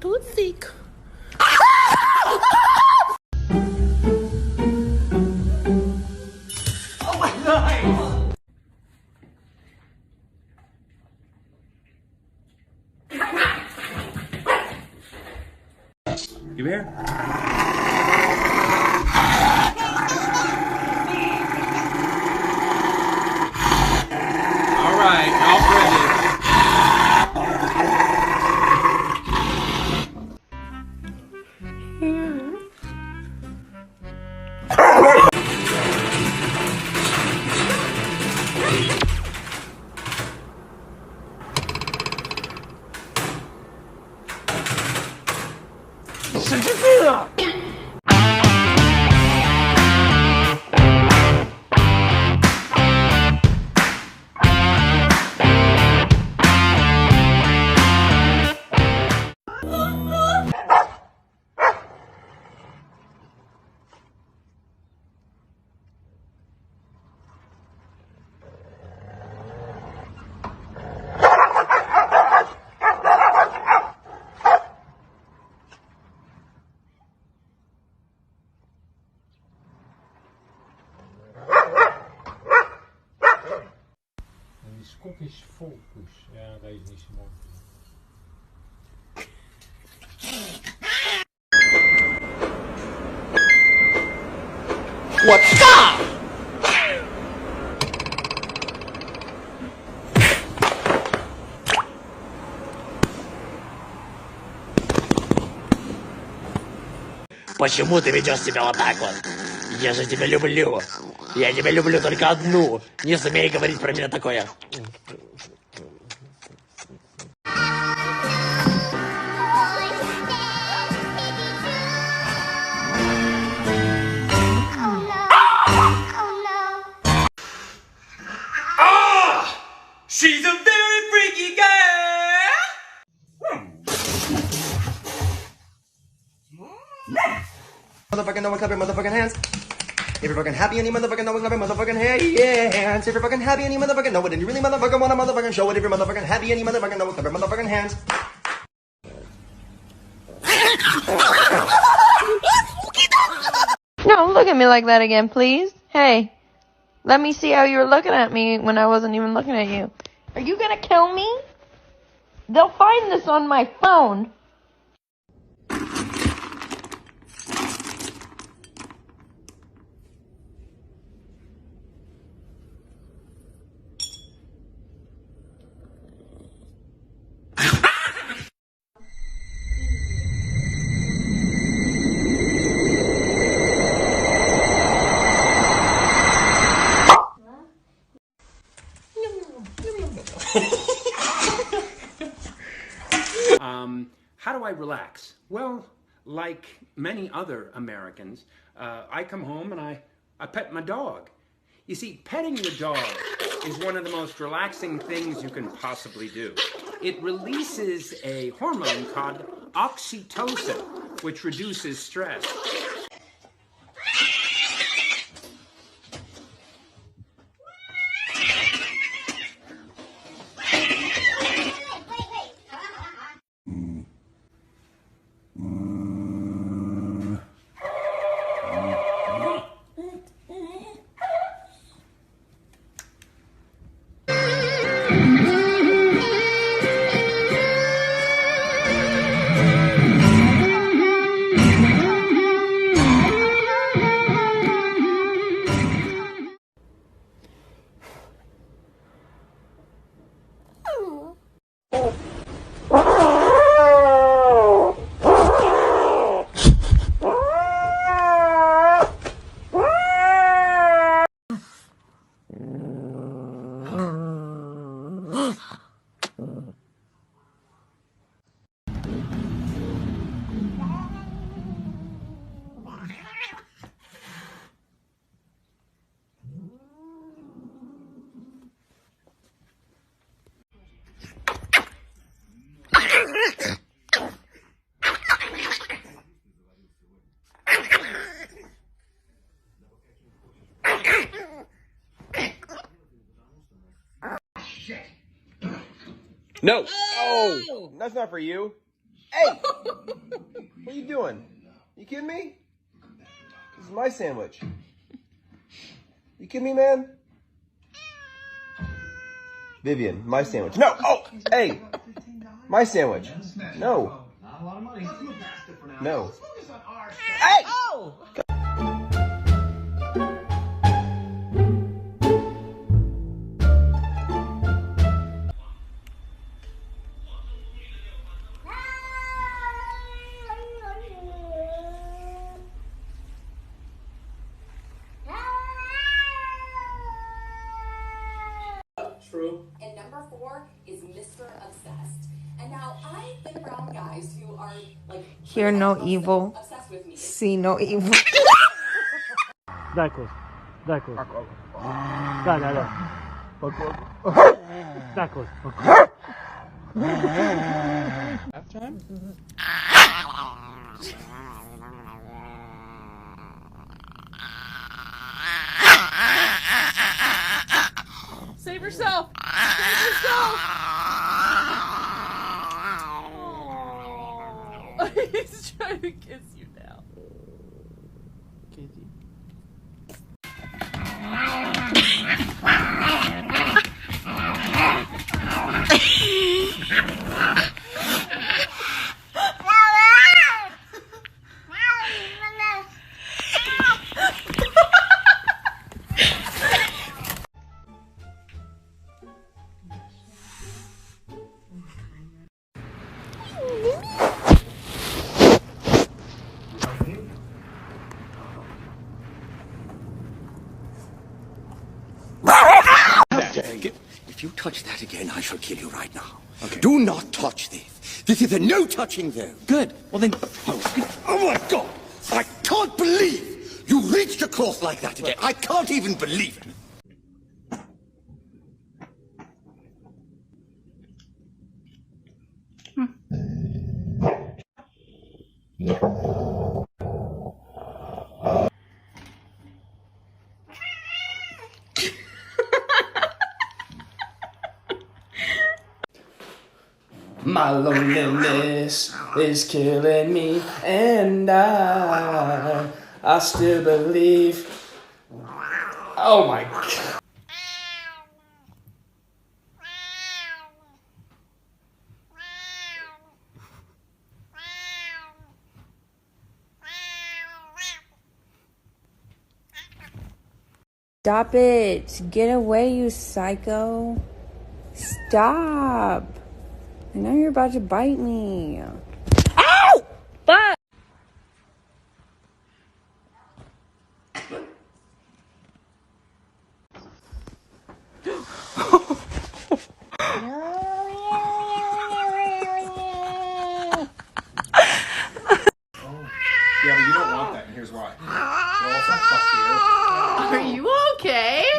Tootsie. Oh my God! You here? All right, Alfred. Die Scottish Fokus, ja, deze is niet zo mooi. What's up? Почему ты ведешь себя вот так вот? Я же тебя люблю. Я тебя люблю только одну. Не смей говорить про меня такое. She's a very freaky girl. Motherfucking know what, clap your motherfucking hands. If you're fucking happy and you motherfucking know it, clap your motherfucking hands. If you're fucking happy and you motherfucking know it, and you really motherfucking wanna motherfucking show it. If you're motherfucking happy and you motherfucking know it, clap your motherfucking hands. Don't look at me like that again, please. Hey, let me see how you were looking at me when I wasn't even looking at you. Are you gonna kill me? They'll find this on my phone. How do I relax? Well, like many other Americans, I come home and I pet my dog. You see, petting your dog is one of the most relaxing things you can possibly do. It releases a hormone called oxytocin, which reduces stress. No. Oh, that's not for you. Hey! What are you doing? You kidding me? This is my sandwich. You kidding me, man? Vivian, my sandwich. No! Oh! Hey! My sandwich. No. Not a lot of money. Let's move past it for now. No. Let's focus on our Hey! Oh! True. And number 4 is Mr. Obsessed. And now I've been around guys who are like Hear no evil, obsessed with me. see no evil. Дай кость. Дай кость. Да. Дай кость. Save yourself! Save yourself! Oh. He's trying to kiss you now. Kiss you. If you touch that again, I shall kill you right now. Okay. Do not touch this. This is a no touching zone. Good. Well then. Oh my God! I can't believe you reached across like that again. I can't even believe it. My loneliness is killing me, and I still believe. Oh my God. Stop it. Get away, you psycho. Stop. I know you're about to bite me. Ow! Fuck! Yeah, but you don't want that, and here's why. It also fucks the air. Are you okay?